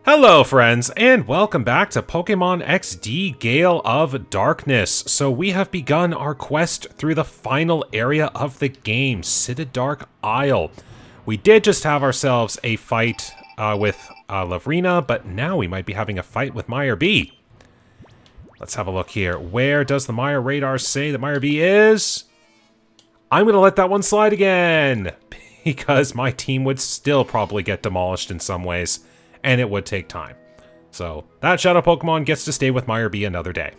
Hello friends, and welcome back to Pokemon XD Gale of Darkness. So we have begun our quest through the final area of the game, Citadark Isle. We did just have ourselves a fight with Lavrina, but now we might be having a fight with Meyer B. Let's have a look here. Where does the Meyer radar say that Meyer B is? I'm going to let that one slide again, because my team would still probably get demolished in some ways. And it would take time. So that Shadow Pokemon gets to stay with Meyer B another day.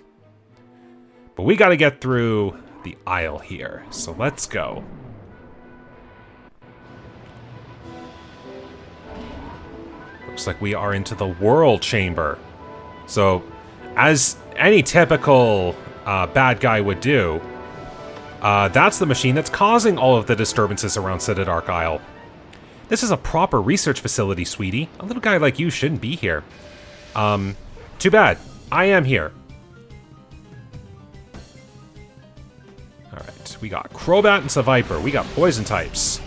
But we got to get through the Isle here. So let's go. Looks like we are into the World Chamber. So as any typical bad guy would do, that's the machine that's causing all of the disturbances around Citadark Isle. This is a proper research facility, sweetie. A little guy like you shouldn't be here. Too bad. I am here. Alright, we got Crobat and Seviper. We got poison types.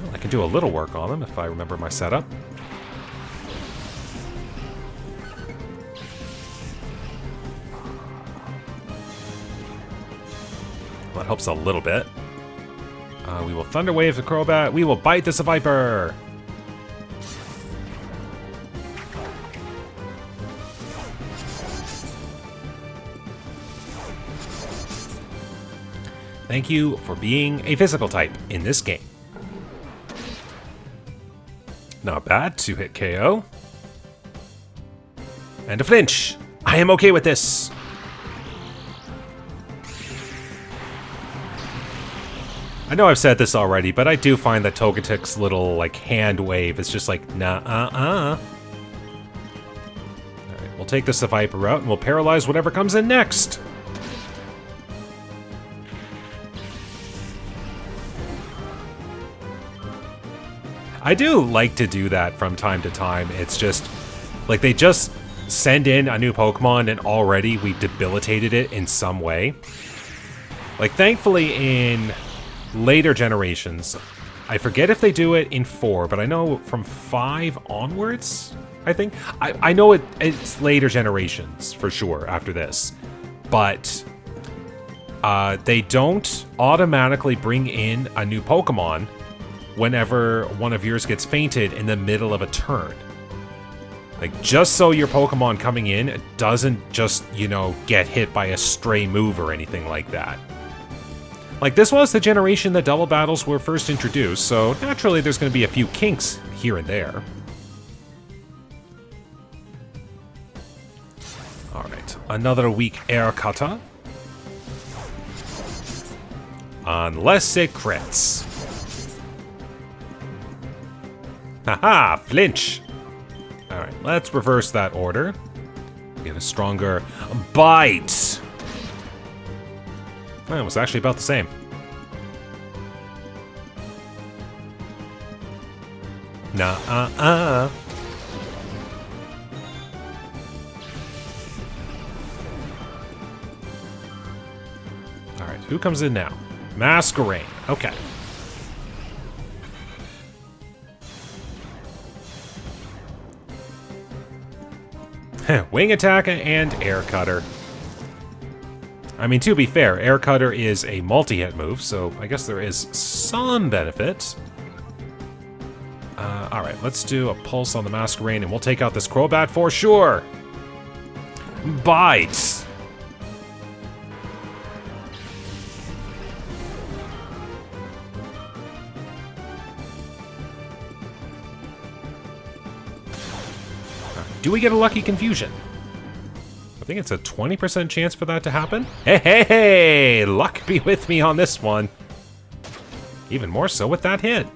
Well, I can do a little work on them if I remember my setup. Well, that helps a little bit. We will Thunder Wave the Crobat. We will bite the Seviper. Thank you for being a physical type in this game. Not bad. 2-hit KO. And a flinch. I am okay with this. I know I've said this already, but I do find that Togetic's little, hand wave is just like, nah-uh-uh. Alright, we'll take the Seviper out, and we'll paralyze whatever comes in next. I do like to do that from time to time. It's just, they just send in a new Pokemon, and already we've debilitated it in some way. Thankfully in later generations, I forget if they do it in 4, but I know from 5 onwards, I think. I know it's later generations, for sure, after this. But they don't automatically bring in a new Pokemon whenever one of yours gets fainted in the middle of a turn. Just so your Pokemon coming in doesn't just, get hit by a stray move or anything like that. This was the generation that double battles were first introduced, so naturally there's going to be a few kinks here and there. Alright, another weak air cutter. Unless it crits. Haha, flinch! Alright, let's reverse that order. Get a stronger bite! It was actually about the same. Nah-uh-uh. Alright, who comes in now? Masquerain. Okay. Wing attack and air cutter. I mean, to be fair, Air Cutter is a multi-hit move, so I guess there is some benefit. Alright, let's do a Pulse on the Masquerain, and we'll take out this Crobat for sure! Bite! Do we get a Lucky Confusion? I think it's a 20% chance for that to happen. Hey, hey, hey! Luck be with me on this one. Even more so with that hit.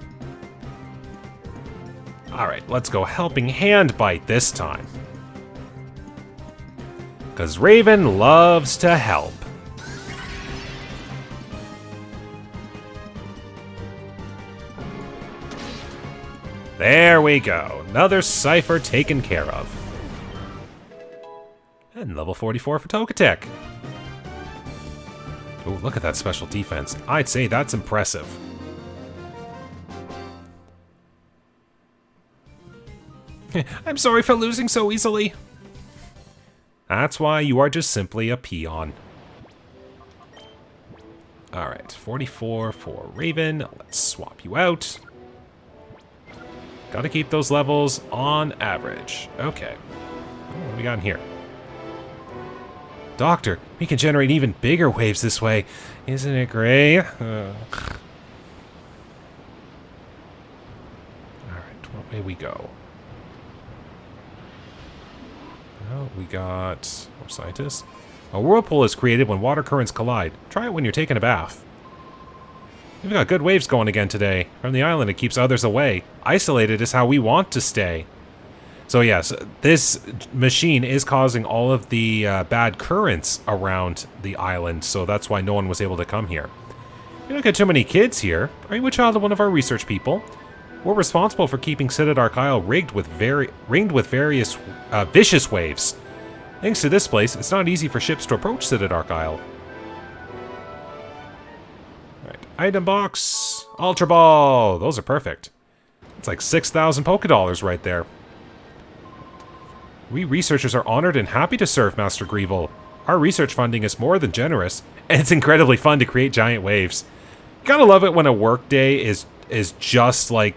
Alright, let's go Helping Hand Bite this time. Because Raven loves to help. There we go. Another Cipher taken care of. And level 44 for Togetic. Oh, look at that special defense. I'd say that's impressive. I'm sorry for losing so easily. That's why you are just simply a peon. Alright, 44 for Raven. Let's swap you out. Gotta keep those levels on average. Okay. What do we got in here? Doctor, we can generate even bigger waves this way. Isn't it great? Alright, what way we go? Oh, we got more scientists. A whirlpool is created when water currents collide. Try it when you're taking a bath. We've got good waves going again today. From the island, it keeps others away. Isolated is how we want to stay. So yes, this machine is causing all of the bad currents around the island, so that's why no one was able to come here. We don't get too many kids here. Are you a child of one of our research people? We're responsible for keeping Citadark Isle ringed with various vicious waves. Thanks to this place, it's not easy for ships to approach Citadark Isle. Alright, item box, Ultra Ball. Those are perfect. It's like 6,000 Pokédollars right there. We researchers are honored and happy to serve Master Greevil. Our research funding is more than generous, and it's incredibly fun to create giant waves. Gotta love it when a work day is just like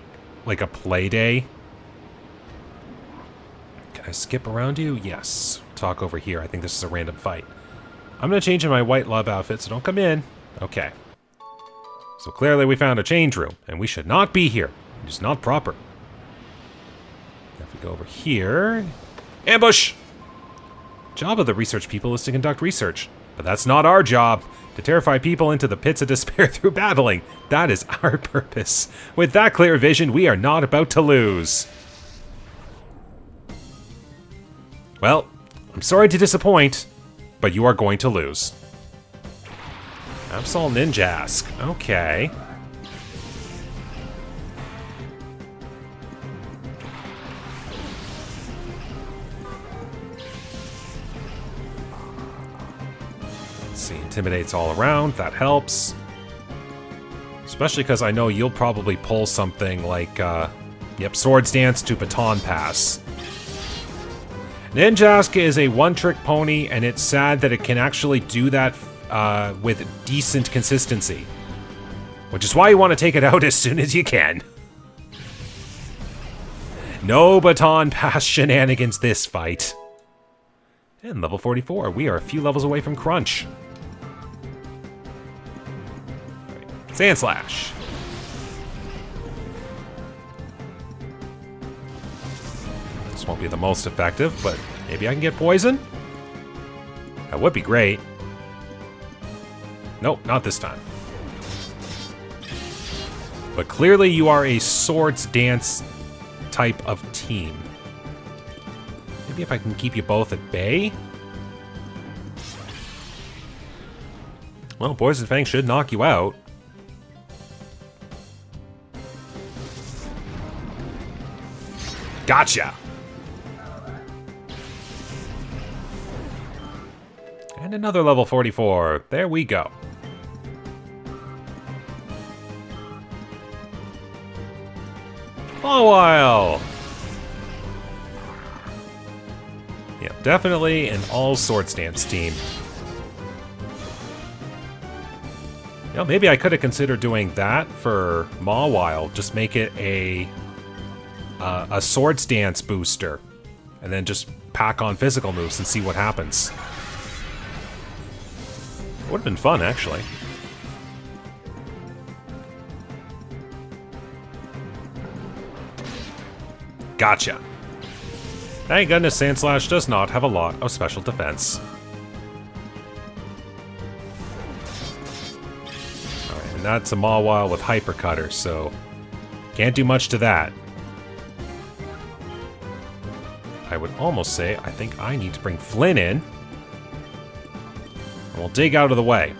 a play day. Can I skip around you? Yes. Talk over here. I think this is a random fight. I'm gonna change in my white lab outfit, so don't come in. Okay. So clearly we found a change room, and we should not be here. It is not proper. If we go over here... Ambush! Job of the research people is to conduct research. But that's not our job. To terrify people into the pits of despair through battling. That is our purpose. With that clear vision, we are not about to lose. Well, I'm sorry to disappoint, but you are going to lose. Absol Ninjask. Okay. Let's see, intimidates all around. That helps. Especially because I know you'll probably pull something like, yep, Swords Dance to Baton Pass. Ninjask is a one-trick pony, and it's sad that it can actually do that with decent consistency. Which is why you want to take it out as soon as you can. No Baton Pass shenanigans this fight. And level 44, we are a few levels away from Crunch. Right. Sand Slash. This won't be the most effective, but maybe I can get poison? That would be great. Nope, not this time. But clearly you are a Swords Dance type of team. Maybe if I can keep you both at bay? Well, Poison Fang should knock you out. Gotcha! And another level 44. There we go. Mawile! Yeah, definitely an all Swords Dance team. You know, maybe I could have considered doing that for Mawile. Just make it a Swords Dance booster. And then just pack on physical moves and see what happens. Would have been fun, actually. Gotcha. Thank goodness Sandslash does not have a lot of special defense. Alright, and that's a Mawile with Hyper Cutter, so can't do much to that. I would almost say I think I need to bring Flynn in. And we'll dig out of the way.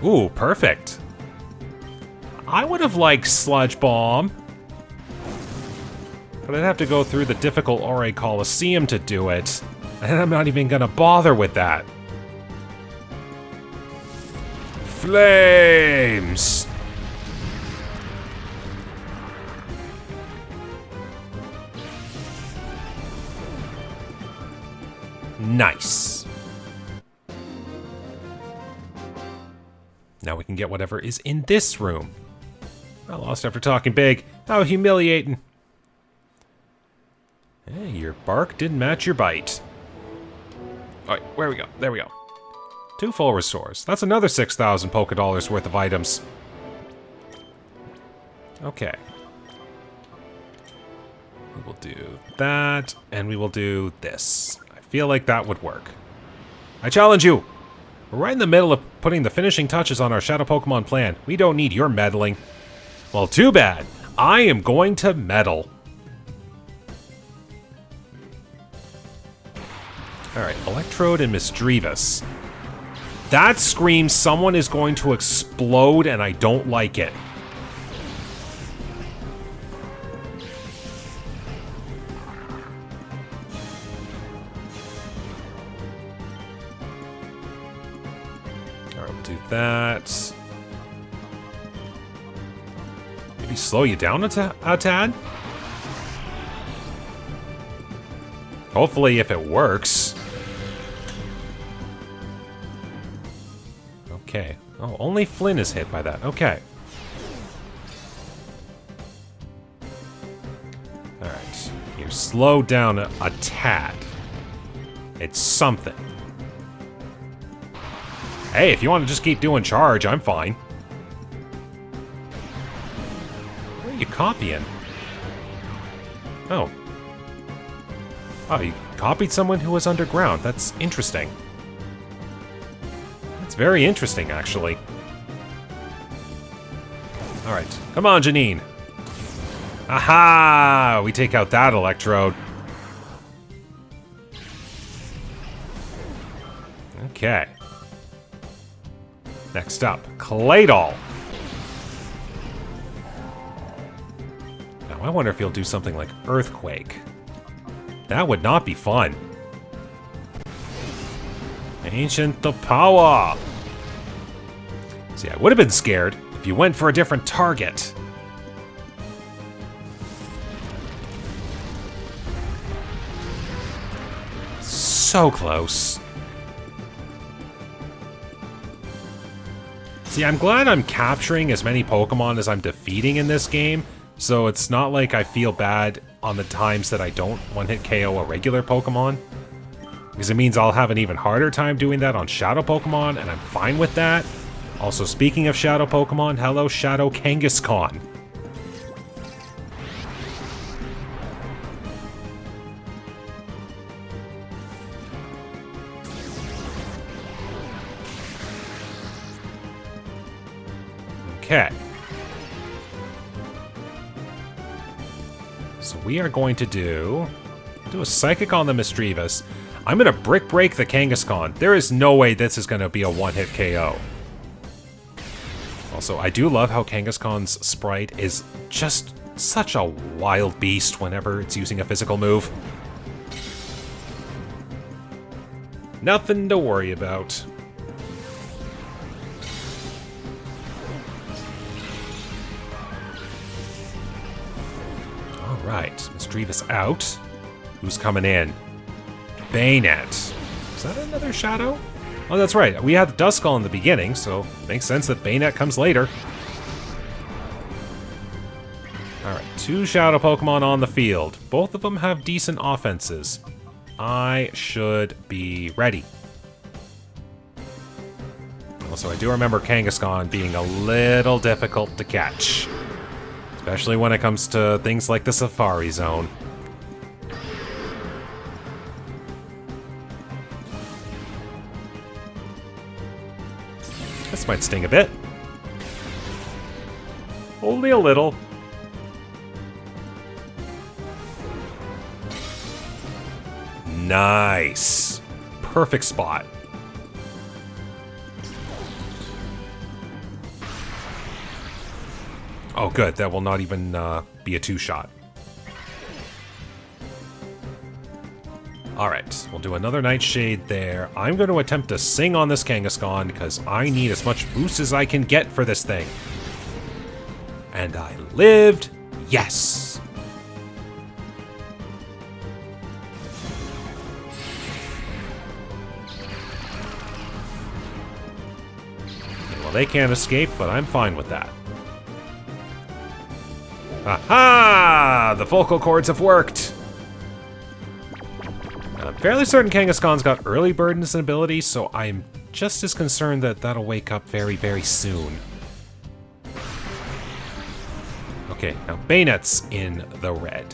Ooh, perfect. I would have liked Sludge Bomb. But I'd have to go through the difficult Ore Coliseum to do it. And I'm not even gonna bother with that. Flames! Nice. Now we can get whatever is in this room. I lost after talking big. How humiliating. Hey, your bark didn't match your bite. Alright, where we go? There we go. 2 full restores. That's another 6,000 polka dollars worth of items. Okay. We will do that, and we will do this. I feel like that would work. I challenge you! We're right in the middle of putting the finishing touches on our Shadow Pokemon plan. We don't need your meddling. Well, too bad. I am going to meddle. Alright, Electrode and Misdreavus. That screams someone is going to explode, and I don't like it. Alright, we'll do that. Maybe slow you down a tad? Hopefully, if it works. Okay. Oh, only Flynn is hit by that. Okay. Alright. You slow down a tad. It's something. Hey, if you want to just keep doing charge, I'm fine. What are you copying? Oh. Oh, you copied someone who was underground. That's interesting. That's very interesting, actually. Alright, come on, Janine. Aha! We take out that Electrode. Okay. Next up, Claydol. Now, I wonder if he'll do something like Earthquake. That would not be fun. Ancient the power. See, I would have been scared if you went for a different target. So close. See, I'm glad I'm capturing as many Pokemon as I'm defeating in this game, so it's not like I feel bad on the times that I don't one-hit KO a regular Pokemon. Because it means I'll have an even harder time doing that on Shadow Pokemon, and I'm fine with that. Also, speaking of Shadow Pokemon, hello Shadow Kangaskhan. Okay. So we are going to do a Psychic on the Misdreavus. I'm going to Brick Break the Kangaskhan. There is no way this is going to be a one-hit KO. Also, I do love how Kangaskhan's sprite is just such a wild beast whenever it's using a physical move. Nothing to worry about. Alright, Misdreavus out. Who's coming in? Bayonet. Is that another Shadow? Oh, that's right. We had the Duskull in the beginning, so it makes sense that Bayonet comes later. Alright, 2 Shadow Pokemon on the field. Both of them have decent offenses. I should be ready. Also, I do remember Kangaskhan being a little difficult to catch. Especially when it comes to things like the Safari Zone. This might sting a bit. Only a little. Nice. Perfect spot. Oh, good. That will not even be a 2-shot. Alright, we'll do another Nightshade there. I'm going to attempt to sing on this Kangaskhan because I need as much boost as I can get for this thing. And I lived. Yes! Okay, well, they can't escape, but I'm fine with that. Aha! The vocal cords have worked! And I'm fairly certain Kangaskhan's got early bird ability, so I'm just as concerned that that'll wake up very, very soon. Okay, now Bayonet's in the red.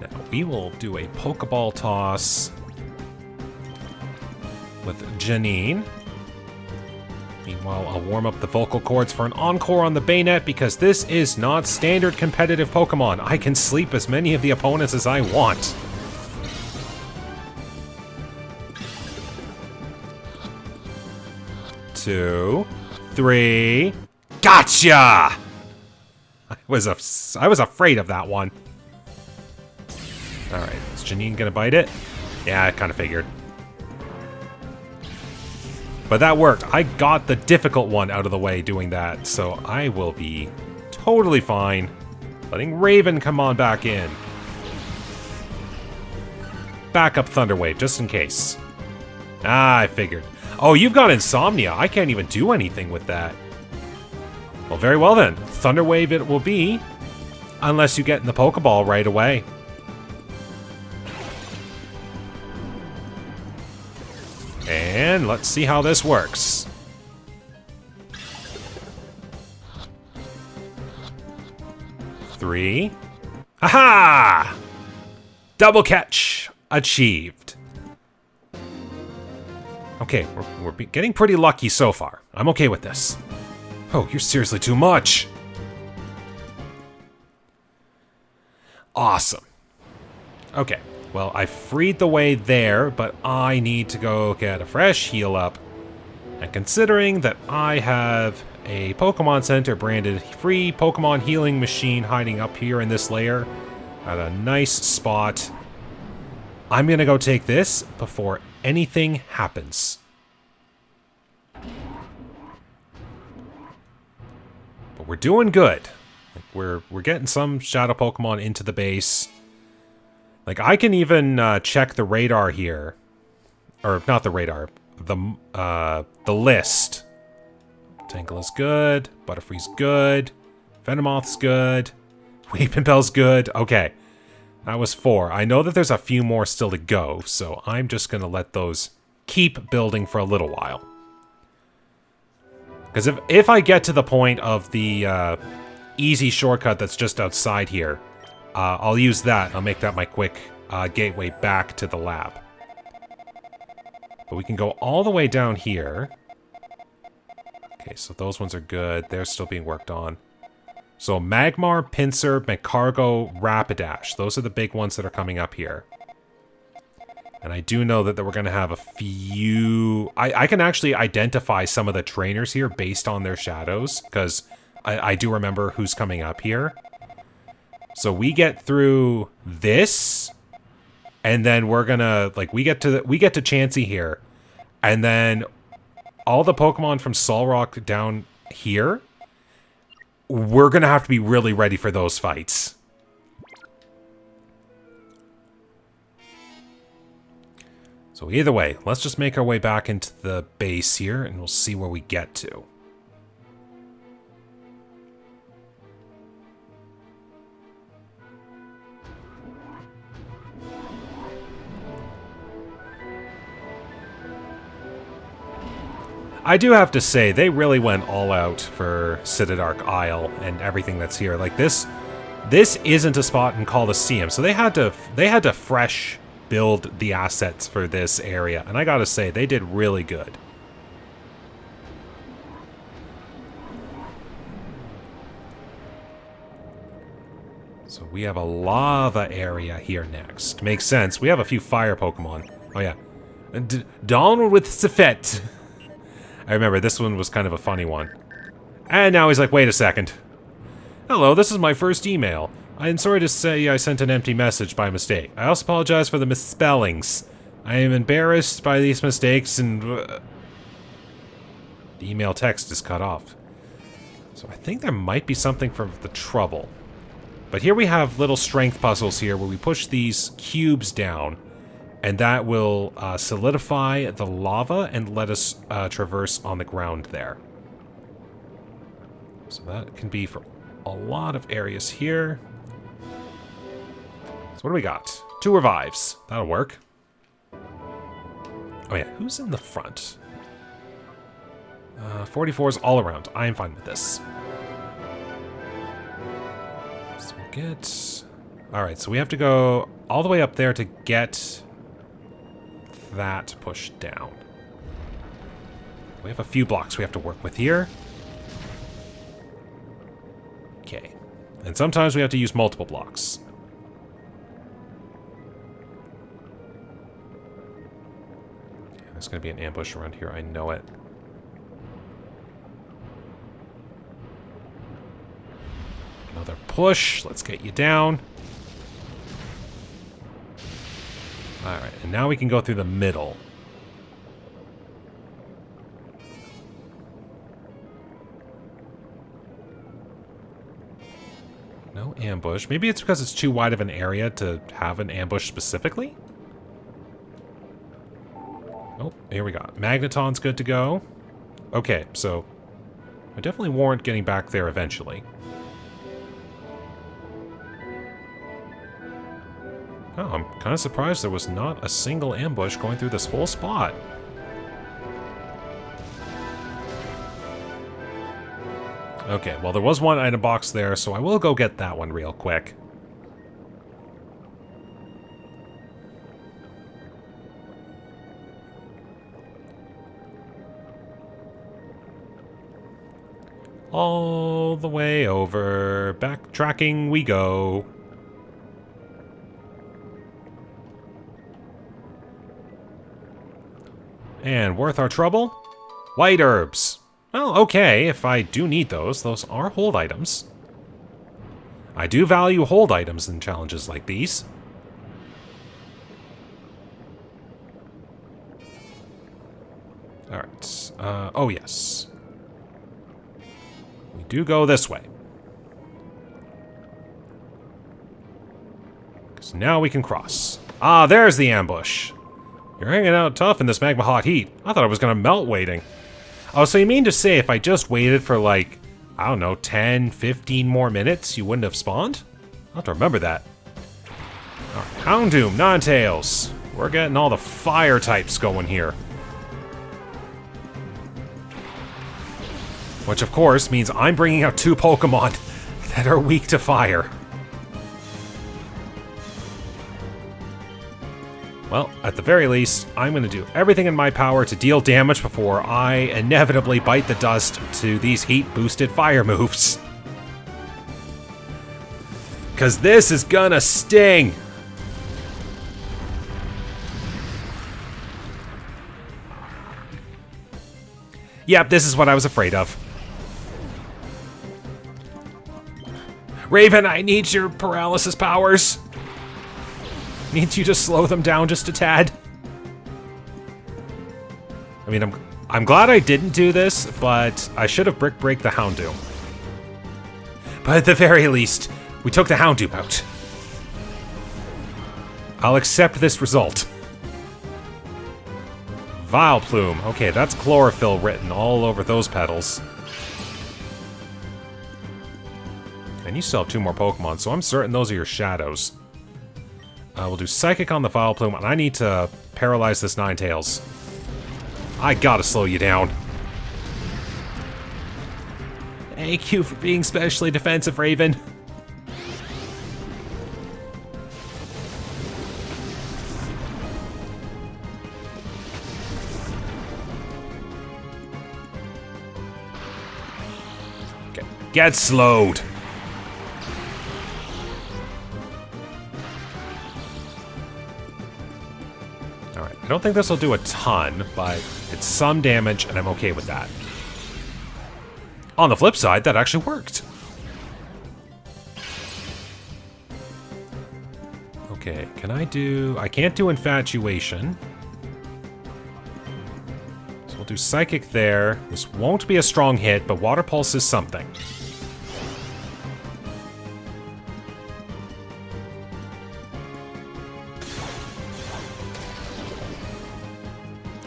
Now we will do a Pokeball toss with Janine. Meanwhile, I'll warm up the vocal cords for an encore on the Bayonet because this is not standard competitive Pokemon. I can sleep as many of the opponents as I want. Two, three, gotcha! I was afraid of that one. All right, is Janine gonna bite it? Yeah, I kind of figured. But that worked. I got the difficult one out of the way doing that, so I will be totally fine. Letting Raven come on back in. Backup Thunder Wave, just in case. Ah, I figured. Oh, you've got Insomnia. I can't even do anything with that. Well, very well then. Thunder Wave it will be, unless you get in the Pokeball right away. And let's see how this works. Three. Aha! Double catch achieved. Okay, we're getting pretty lucky so far. I'm okay with this. Oh, you're seriously too much. Awesome. Okay. Well, I freed the way there, but I need to go get a fresh heal up. And considering that I have a Pokemon Center branded free Pokemon healing machine hiding up here in this lair at a nice spot, I'm gonna go take this before anything happens. But we're doing good. We're getting some Shadow Pokemon into the base. Like, I can even check the radar here. Or, not the radar. The list. Tangela's good. Butterfree's good. Venomoth's good. Weepinbell's good. Okay. That was 4. I know that there's a few more still to go, so I'm just going to let those keep building for a little while. Because if I get to the point of the easy shortcut that's just outside here, I'll use that. I'll make that my quick gateway back to the lab. But we can go all the way down here. Okay, so those ones are good. They're still being worked on. So Magmar, Pinsir, Magcargo, Rapidash. Those are the big ones that are coming up here. And I do know that we're going to have a few... I can actually identify some of the trainers here based on their shadows, because I do remember who's coming up here. So we get through this, and then we're gonna, like, we get to Chansey here, and then all the Pokemon from Solrock down here, we're gonna have to be really ready for those fights. So either way, let's just make our way back into the base here, and we'll see where we get to. I do have to say, they really went all out for Citadark Isle and everything that's here. Like, this isn't a spot in Coliseum, so they had to fresh build the assets for this area, and I gotta say, they did really good. So we have a lava area here next. Makes sense. We have a few fire Pokemon. Oh yeah. Donald with Cipher. I remember this one was kind of a funny one. And now he's like, wait a second. Hello, this is my first email. I am sorry to say I sent an empty message by mistake. I also apologize for the misspellings. I am embarrassed by these mistakes and... the email text is cut off. So I think there might be something for the trouble. But here we have little strength puzzles here where we push these cubes down. And that will solidify the lava and let us traverse on the ground there. So that can be for a lot of areas here. So what do we got? 2 revives. That'll work. Oh yeah, who's in the front? 44s all around. I am fine with this. So we'll get... Alright, so we have to go all the way up there to get that pushed down. We have a few blocks we have to work with here. Okay. And sometimes we have to use multiple blocks. Okay, there's going to be an ambush around here, I know it. Another push. Let's get you down. Alright, and now we can go through the middle. No ambush. Maybe it's because it's too wide of an area to have an ambush specifically? Oh, here we go. Magneton's good to go. Okay, so I definitely warrant getting back there eventually. Oh, I'm kind of surprised there was not a single ambush going through this whole spot. Okay, well there was one item box there, so I will go get that one real quick. All the way over. Backtracking we go. And worth our trouble? White herbs. Well, okay, if I do need those are hold items. I do value hold items in challenges like these. Alright, oh yes. We do go this way. Because now we can cross. Ah, there's the ambush. You're hanging out tough in this magma hot heat. I thought I was gonna melt waiting. Oh, so you mean to say if I just waited for like, I don't know, 10, 15 more minutes, you wouldn't have spawned? I'll have to remember that. Right, Houndoom, Ninetales. We're getting all the fire types going here. Which of course means I'm bringing out 2 Pokemon that are weak to fire. Well, at the very least, I'm going to do everything in my power to deal damage before I inevitably bite the dust to these heat-boosted fire moves. Because this is gonna sting! Yep, this is what I was afraid of. Raven, I need your paralysis powers! Needs you to slow them down just a tad. I mean, I'm glad I didn't do this, but I should have Brick Break the Houndoom. But at the very least, we took the Houndoom out. I'll accept this result. Vileplume. Okay, that's chlorophyll written all over those petals. And you still have 2 more Pokemon, so I'm certain those are your shadows. We'll do Psychic on the Vileplume, and I need to paralyze this Ninetales. I gotta slow you down. Thank you for being specially defensive, Raven. Okay, get slowed. I don't think this will do a ton, but it's some damage, and I'm okay with that. On the flip side, that actually worked. Can I do... I can't do Infatuation. So we'll do Psychic there. This won't be a strong hit, but Water Pulse is something.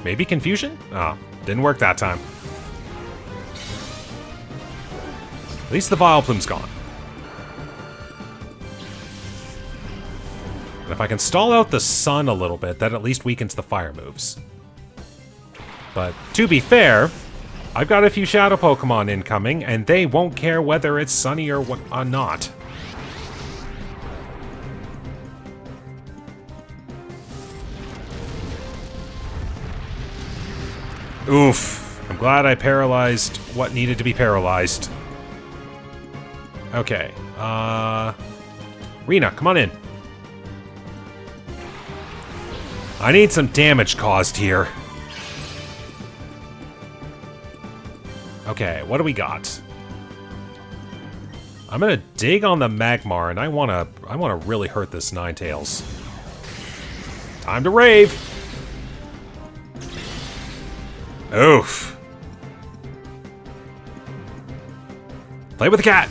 Maybe Confusion? Oh, didn't work that time. At least the Vileplume's gone. And if I can stall out the Sun a little bit, that at least weakens the fire moves. But to be fair, I've got a few Shadow Pokemon incoming, and they won't care whether it's sunny or not. Oof. I'm glad I paralyzed what needed to be paralyzed. Okay. Rena, come on in. I need some damage caused here. Okay, what do we got? I'm gonna dig on the Magmar, and I wanna really hurt this Ninetales. Time to rave! Oof. Play with the cat!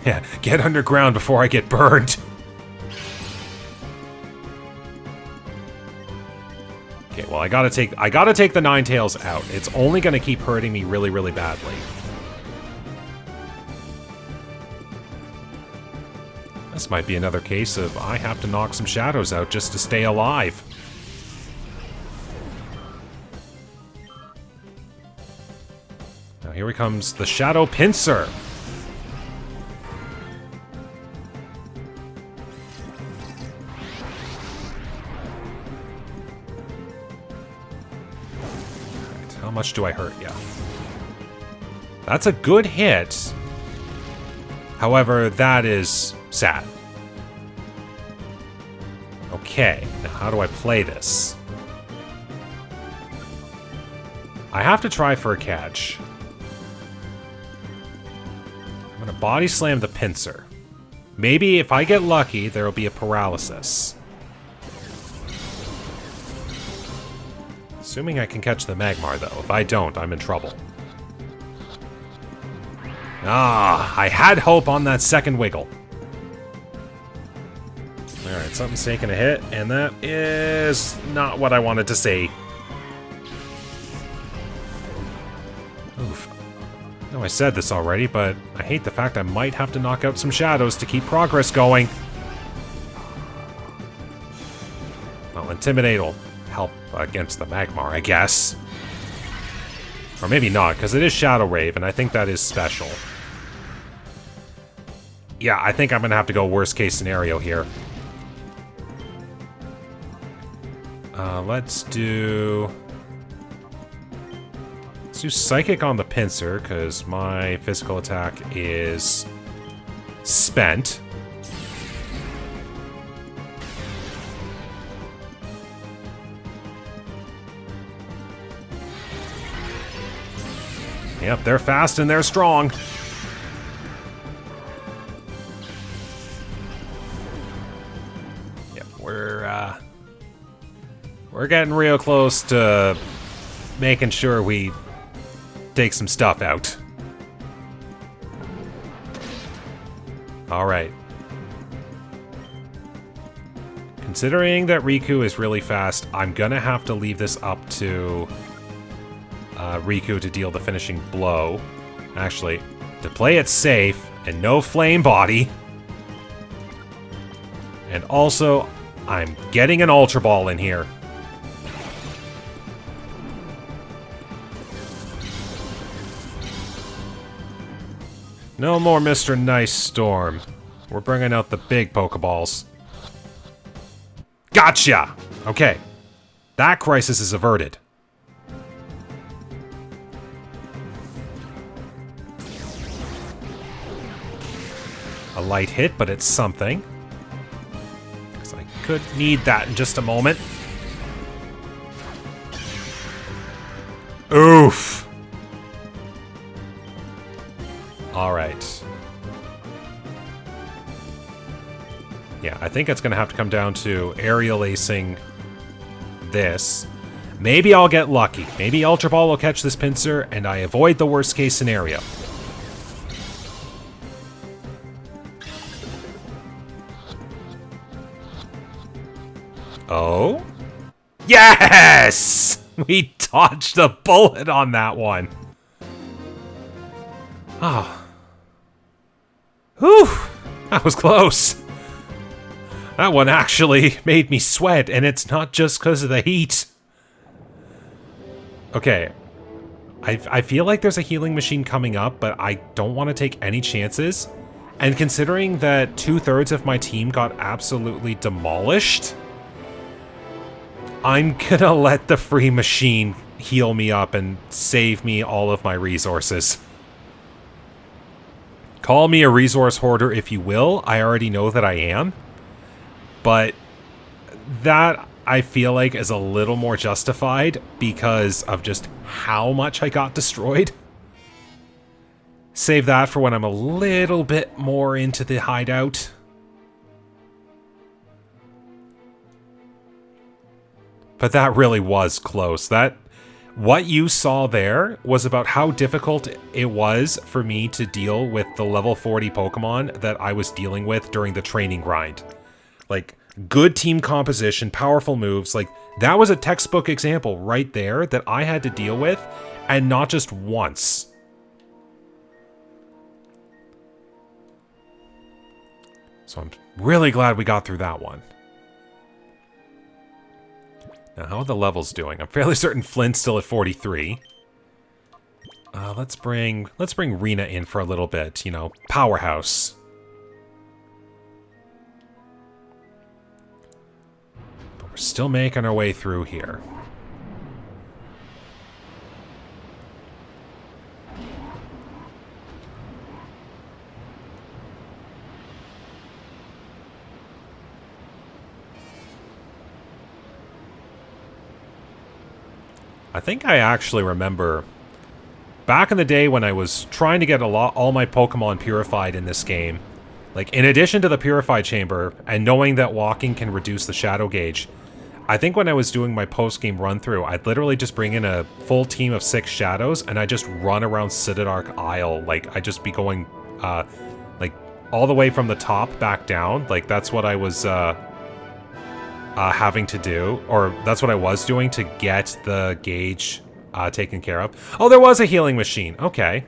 Yeah, get underground before I get burned. Okay, well I gotta take the Ninetales out. It's only gonna keep hurting me really, really badly. This might be another case of I have to knock some shadows out just to stay alive. Now here comes the Shadow Pincer. Alright, how much do I hurt? Yeah. That's a good hit. However, that is sad. Okay, now how do I play this? I have to try for a catch. I'm gonna body slam the Pincer. Maybe if I get lucky, there will be a paralysis. Assuming I can catch the Magmar, though. If I don't, I'm in trouble. Ah, I had hope on that second wiggle. Alright, something's taking a hit, and that is not what I wanted to see. Oof. I know I said this already, but I hate the fact I might have to knock out some shadows to keep progress going. Well, Intimidate will help against the Magmar, I guess. Or maybe not, because it is Shadow Rave, and I think that is special. Yeah, I think I'm going to have to go worst case scenario here. Let's do Psychic on the Pincer, because my physical attack is spent. Yep, they're fast and they're strong. Yep, we're getting real close to making sure we take some stuff out. All right. Considering that Riku is really fast, I'm gonna have to leave this up to Riku to deal the finishing blow. Actually, to play it safe and no flame body. And also, I'm getting an Ultra Ball in here. No more Mr. Nice Storm. We're bringing out the big Pokeballs. Gotcha! Okay. That crisis is averted. A light hit, but it's something. Because I could need that in just a moment. Oof! Alright. Yeah, I think it's going to have to come down to aerial acing this. Maybe I'll get lucky. Maybe Ultra Ball will catch this pincer, and I avoid the worst case scenario. Oh? Yes! We dodged a bullet on that one. Oh. Whew! That was close. That one actually made me sweat, and it's not just because of the heat. Okay. I feel like there's a healing machine coming up, but I don't want to take any chances. And considering that 2/3 of my team got absolutely demolished, I'm gonna let the free machine heal me up and save me all of my resources. Call me a resource hoarder if you will. I already know that I am. But that, I feel like, is a little more justified because of just how much I got destroyed. Save that for when I'm a little bit more into the hideout. But that really was close. What you saw there was about how difficult it was for me to deal with the level 40 Pokemon that I was dealing with during the training grind. Like, good team composition, powerful moves, like, that was a textbook example right there that I had to deal with, and not just once. So I'm really glad we got through that one. Now, how are the levels doing? I'm fairly certain Flynn's still at 43. Let's bring Rena in for a little bit, you know, powerhouse. But we're still making our way through here. I think I actually remember back in the day when I was trying to get all my Pokemon purified in this game, like in addition to the purified chamber and knowing that walking can reduce the shadow gauge, I think when I was doing my post-game run-through, I'd literally just bring in a full team of 6 shadows and I'd just run around Citadark Isle. Like, I'd just be going, like, all the way from the top back down. Like, that's what I was, having to do, or that's what I was doing to get the gauge taken care of. Oh, there was a healing machine. Okay.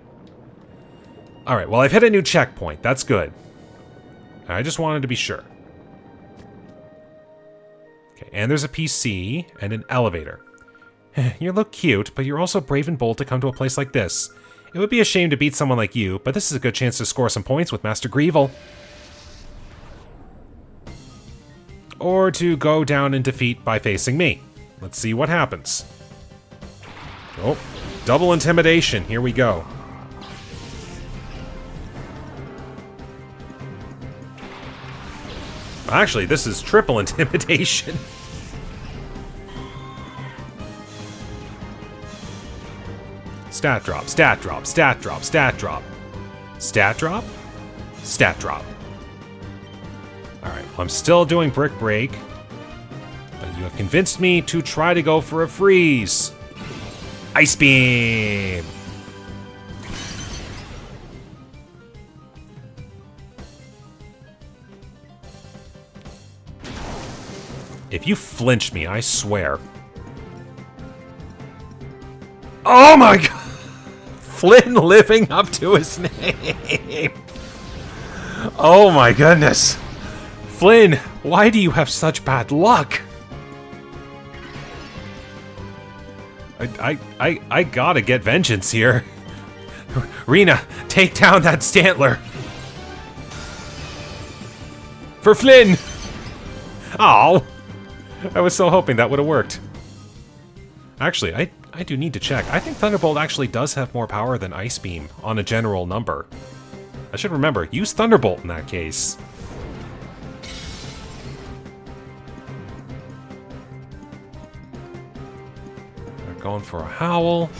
Alright, well, I've hit a new checkpoint. That's good. I just wanted to be sure. Okay, and there's a PC and an elevator. You look cute, but you're also brave and bold to come to a place like this. It would be a shame to beat someone like you, but this is a good chance to score some points with Master Greevil. Or to go down in defeat by facing me. Let's see what happens. Oh, double intimidation. Here we go. Actually, this is triple intimidation. Stat drop, stat drop, stat drop, stat drop. Stat drop? Stat drop. Alright, well, I'm still doing Brick Break. But you have convinced me to try to go for a freeze. Ice Beam! If you flinch me, I swear. Oh my god! Flynn living up to his name! Oh my goodness! Flynn, why do you have such bad luck? I gotta get vengeance here. Rena, take down that Stantler. For Flynn! Oh, I was so hoping that would have worked. Actually, I do need to check. I think Thunderbolt actually does have more power than Ice Beam on a general number. I should remember, use Thunderbolt in that case. Going for a Howl.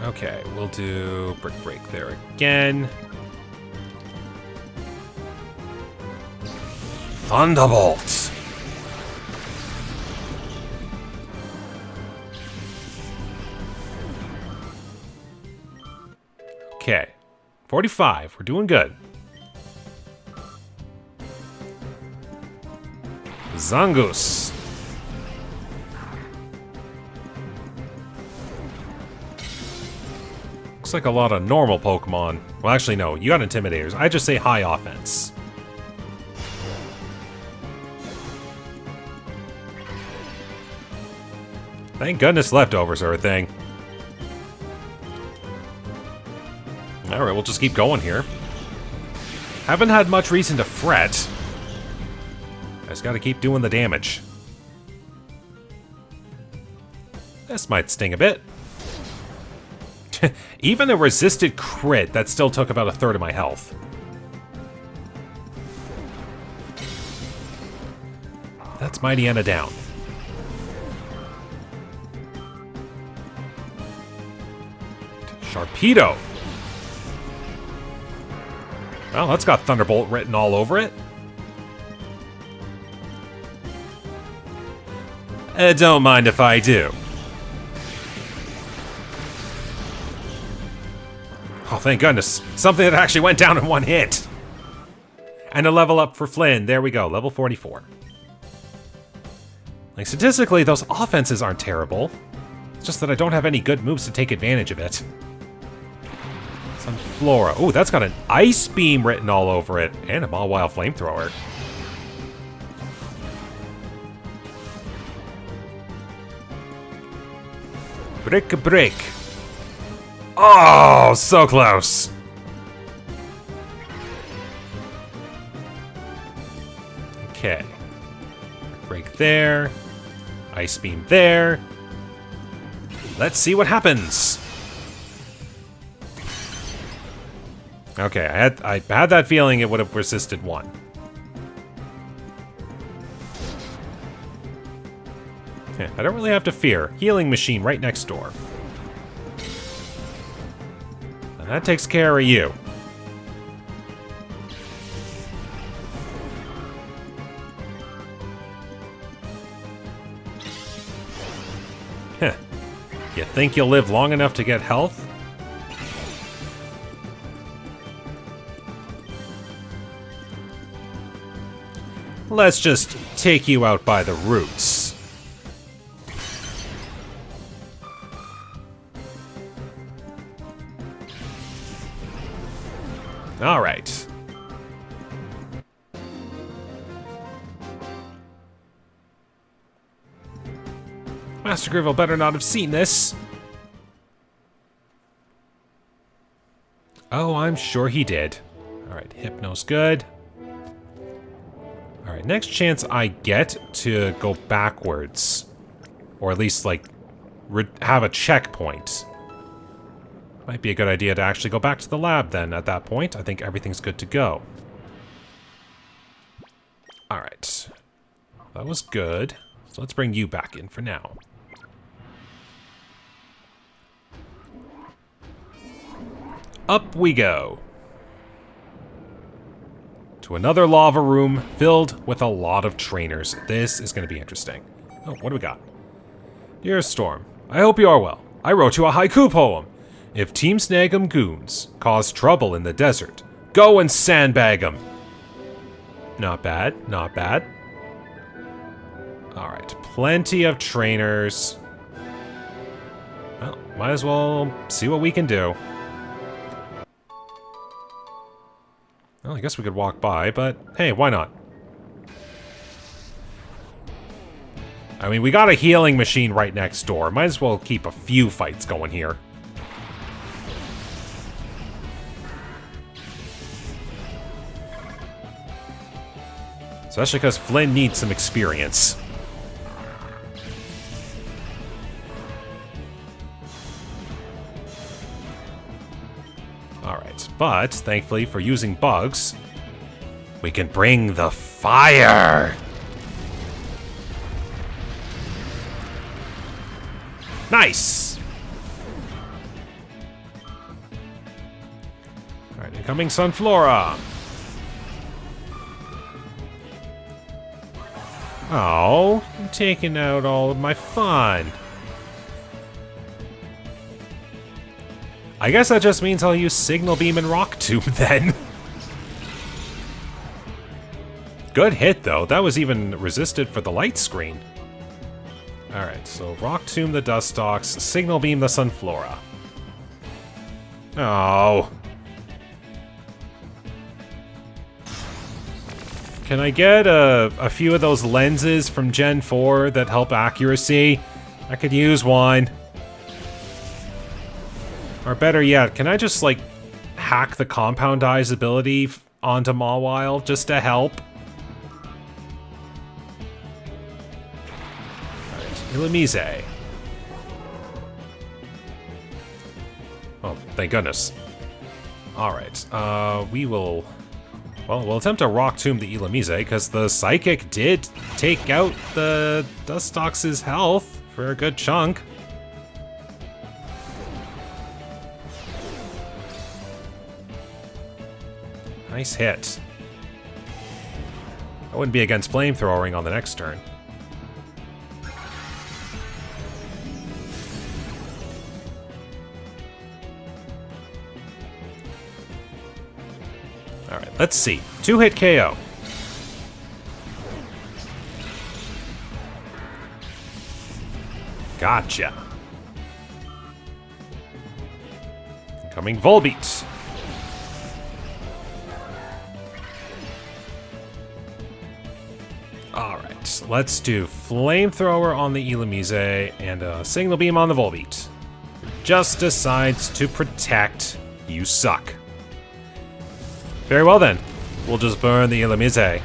Okay, we'll do Brick Break there again. Thunderbolt! Okay, 45. We're doing good. Zangoose. Looks like a lot of normal Pokemon. Well, actually, no. You got Intimidators. I just say high offense. Thank goodness leftovers are a thing. Alright, we'll just keep going here. Haven't had much reason to fret. I just gotta keep doing the damage. This might sting a bit. Even a resisted crit, that still took about a third of my health. That's Mightyena down. Sharpedo. Well, that's got Thunderbolt written all over it. Don't mind if I do. Oh, thank goodness. Something that actually went down in one hit. And a level up for Flynn. There we go, level 44. Like, statistically, those offenses aren't terrible. It's just that I don't have any good moves to take advantage of it. Sunflora. Oh, that's got an Ice Beam written all over it. And a Mawile Flamethrower. Brick. Oh, so close. Okay. Break there. Ice Beam there. Let's see what happens. Okay, I had that feeling it would have resisted one. Yeah, I don't really have to fear. Healing machine right next door. And that takes care of you. Heh. You think you'll live long enough to get health? Let's just take you out by the roots. All right. Master Greevil better not have seen this. Oh, I'm sure he did. All right, Hypno's good. All right, next chance I get to go backwards, or at least like have a checkpoint. Might be a good idea to actually go back to the lab then at that point. I think everything's good to go. All right. That was good. So let's bring you back in for now. Up we go. To another lava room filled with a lot of trainers. This is going to be interesting. Oh, what do we got? Dear Storm, I hope you are well. I wrote you a haiku poem. If Team Snag'em goons cause trouble in the desert, go and sandbag them. Not bad, not bad. All right, plenty of trainers. Well, might as well see what we can do. Well, I guess we could walk by, but hey, why not? I mean, we got a healing machine right next door. Might as well keep a few fights going here. Especially because Flynn needs some experience. Alright, but thankfully for using bugs, we can bring the fire! Nice! Alright, incoming Sunflora. Oh, I'm taking out all of my fun. I guess that just means I'll use Signal Beam and Rock Tomb then. Good hit, though. That was even resisted for the light screen. Alright, so Rock Tomb the Dustox, Signal Beam the Sunflora. Oh. Can I get a few of those lenses from Gen 4 that help accuracy? I could use one. Or better yet, can I just, like, hack the Compound Eye's ability onto Mawile just to help? Illumise. Oh, thank goodness. Alright, we will... Well, we'll attempt to Rock Tomb the Illumise, because the Psychic did take out the Dustox's health for a good chunk. Nice hit. I wouldn't be against flamethrowing on the next turn. Alright, let's see. 2-hit KO. Gotcha. Incoming Volbeat. Alright, let's do Flamethrower on the Illumise and a Signal Beam on the Volbeat. Just decides to protect. You suck. Very well then. We'll just burn the Illumise.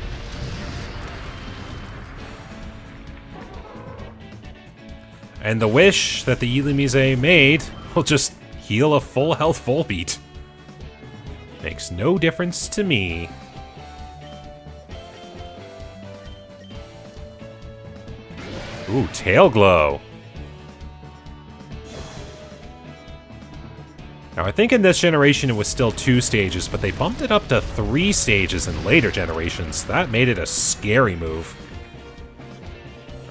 And the wish that the Illumise made will just heal a full health Volbeat. Makes no difference to me. Ooh, Tail Glow. Now, I think in this generation it was still 2 stages, but they bumped it up to 3 stages in later generations. That made it a scary move.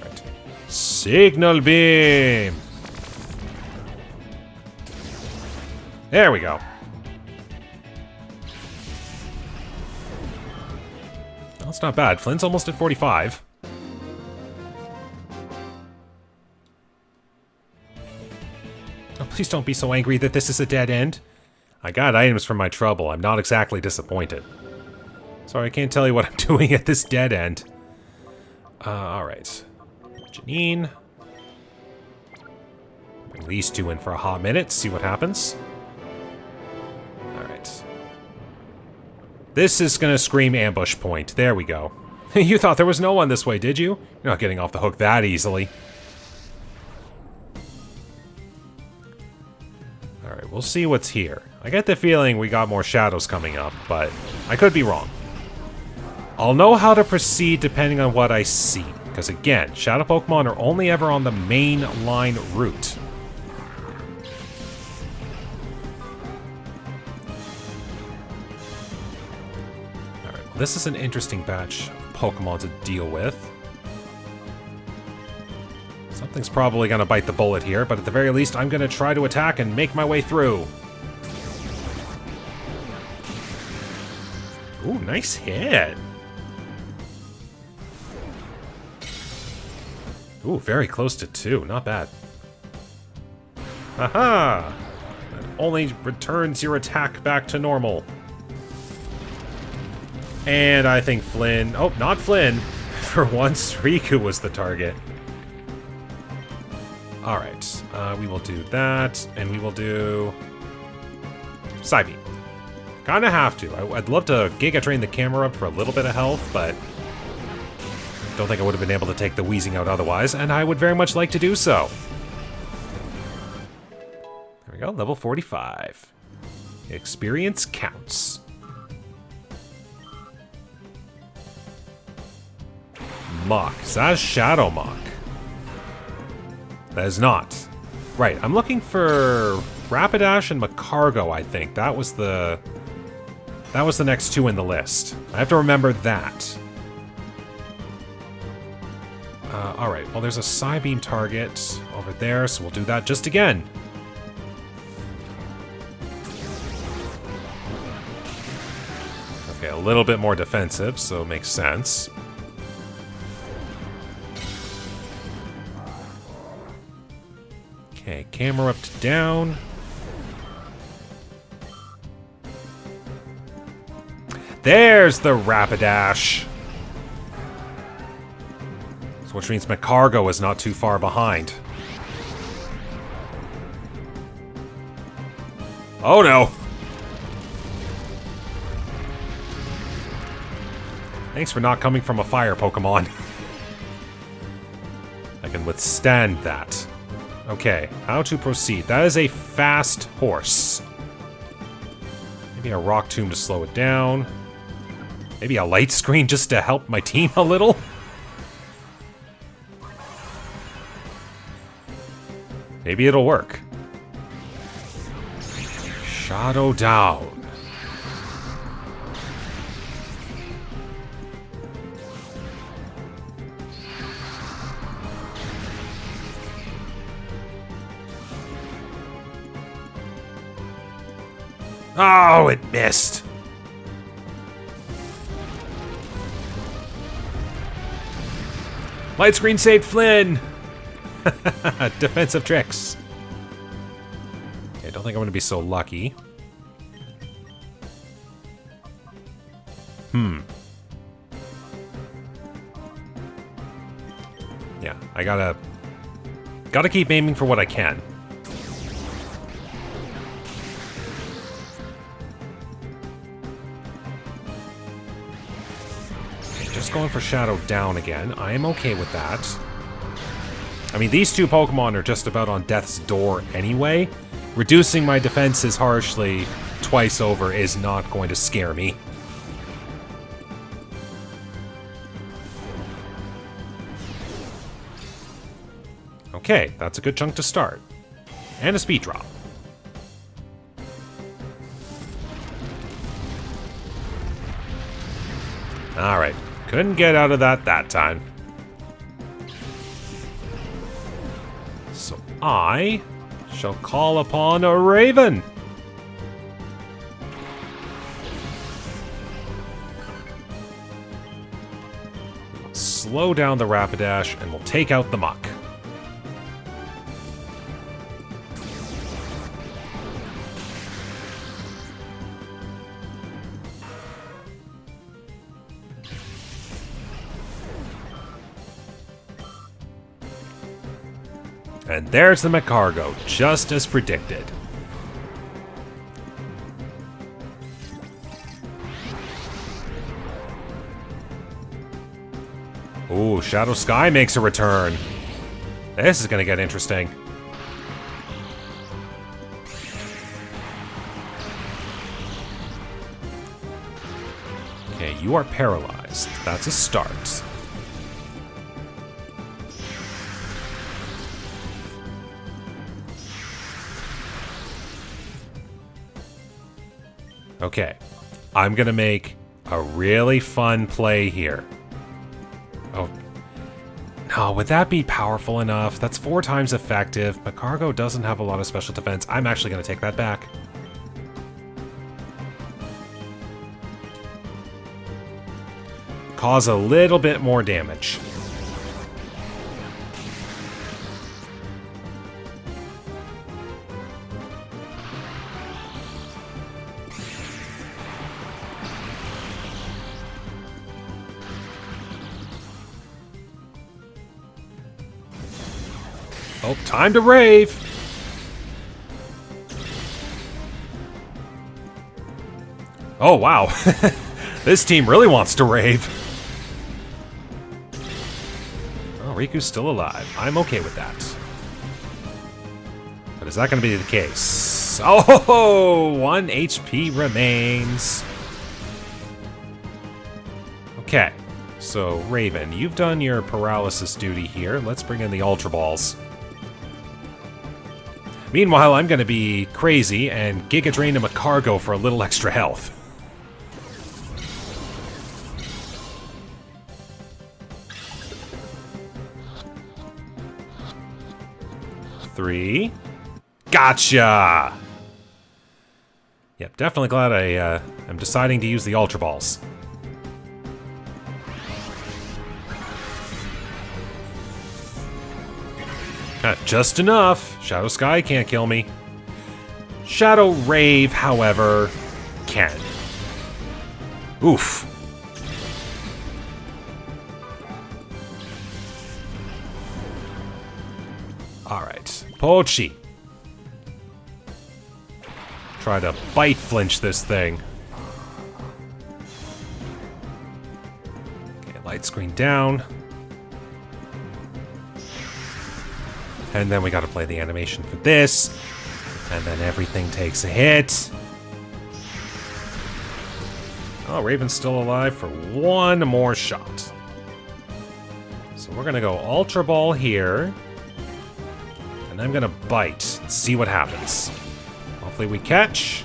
Right. Signal Beam! There we go. That's not bad. Flynn's almost at 45. Please don't be so angry that this is a dead end. I got items from my trouble. I'm not exactly disappointed. Sorry, I can't tell you what I'm doing at this dead end. Alright. Janine. Bring these two in for a hot minute, see what happens. Alright. This is gonna scream ambush point. There we go. You thought there was no one this way, did you? You're not getting off the hook that easily. Alright, we'll see what's here. I get the feeling we got more shadows coming up, but I could be wrong. I'll know how to proceed depending on what I see, because again, shadow Pokemon are only ever on the main line route. Alright, well, this is an interesting batch of Pokemon to deal with. Something's probably going to bite the bullet here, but at the very least, I'm going to try to attack and make my way through. Ooh, nice hit. Ooh, very close to 2. Not bad. Haha! That only returns your attack back to normal. And I think Flynn... Oh, not Flynn. For once, Riku was the target. Alright, we will do that, and we will do... Psybeam. Kinda have to. I'd love to Giga Drain the camera up for a little bit of health, but... don't think I would have been able to take the wheezing out otherwise, and I would very much like to do so. There we go, level 45. Experience counts. Mach. Is that a Shadow Mach? That is not. Right, I'm looking for Rapidash and Macargo, I think. That was the That was the next 2 in the list. I have to remember that. Alright, well there's a Psybeam target over there, so we'll do that just again. Okay, a little bit more defensive, so it makes sense. Okay, camera up to down. There's the Rapidash! So which means my cargo is not too far behind. Oh no! Thanks for not coming from a fire Pokemon. I can withstand that. Okay, how to proceed. That is a fast horse. Maybe a Rock Tomb to slow it down. Maybe a Light Screen just to help my team a little. Maybe it'll work. Shadow down. Oh, it missed. Light Screen saved Flynn. Defensive tricks. Okay, I don't think I'm going to be so lucky. Yeah, I gotta keep aiming for what I can. Just going for Shadow Down again. I am okay with that. I mean, these 2 Pokemon are just about on death's door anyway. Reducing my defenses harshly twice over is not going to scare me. Okay, that's a good chunk to start. And a speed drop. Alright, couldn't get out of that time. So I shall call upon a Raven. We'll slow down the Rapidash and we'll take out the Muck. And there's the Magcargo, just as predicted. Ooh, Shadow Sky makes a return. This is gonna get interesting. Okay, you are paralyzed. That's a start. Okay, I'm gonna make a really fun play here. Oh, no, would that be powerful enough? That's 4 times effective. Magcargo doesn't have a lot of special defense. I'm actually gonna take that back. Cause a little bit more damage. Oh, time to rave! Oh, wow. This team really wants to rave. Oh, Riku's still alive. I'm okay with that. But is that going to be the case? Oh, 1 HP remains. Okay, so Raven, you've done your paralysis duty here. Let's bring in the Ultra Balls. Meanwhile, I'm going to be crazy and Giga Drain to Magcargo for a little extra health. 3. Gotcha! Yep, definitely glad I'm deciding to use the Ultra Balls. Just enough. Shadow Sky can't kill me. Shadow Rave, however, can. Oof. Alright. Pochi. Try to bite flinch this thing. Okay, light screen down. And then we gotta play the animation for this. And then everything takes a hit. Oh, Raven's still alive for one more shot. So we're gonna go Ultra Ball here. And I'm gonna bite. See what happens. Hopefully we catch.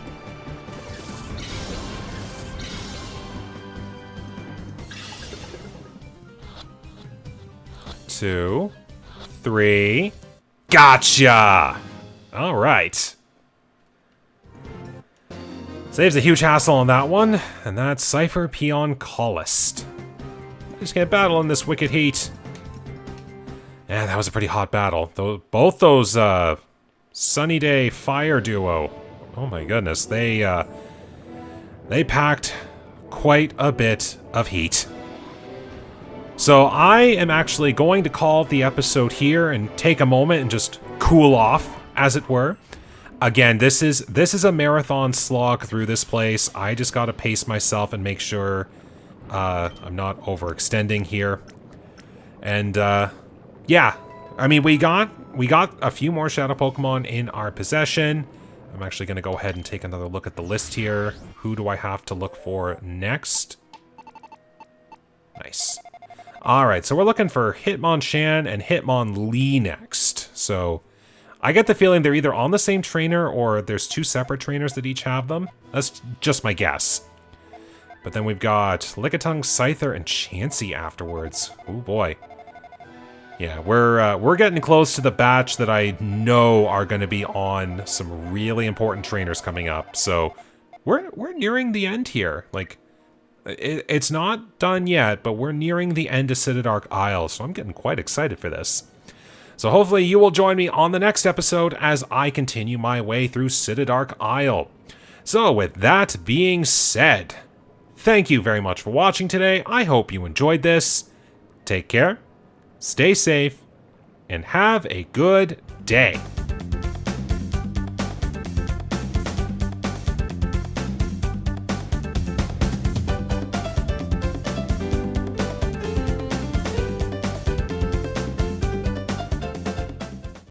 Two, 3. Gotcha! Alright. Saves a huge hassle on that one, and that's Cipher Peon Callist. Just can't battle in this wicked heat. Yeah, that was a pretty hot battle. Both those Sunny Day Fire duo. Oh my goodness, they packed quite a bit of heat. So I am actually going to call the episode here and take a moment and just cool off, as it were. Again, this is a marathon slog through this place. I just gotta pace myself and make sure I'm not overextending here. And yeah, I mean we got a few more Shadow Pokemon in our possession. I'm actually gonna go ahead and take another look at the list here. Who do I have to look for next? Nice. Alright, so we're looking for Hitmonchan and Hitmonlee next. So, I get the feeling they're either on the same trainer or there's 2 separate trainers that each have them. That's just my guess. But then we've got Lickitung, Scyther, and Chansey afterwards. Oh boy. Yeah, we're getting close to the batch that I know are going to be on some really important trainers coming up. So, we're nearing the end here. Like, it's not done yet, but we're nearing the end of Citadark Isle, so I'm getting quite excited for this. So hopefully you will join me on the next episode as I continue my way through Citadark Isle. So with that being said, thank you very much for watching today. I hope you enjoyed this. Take care, stay safe, and have a good day.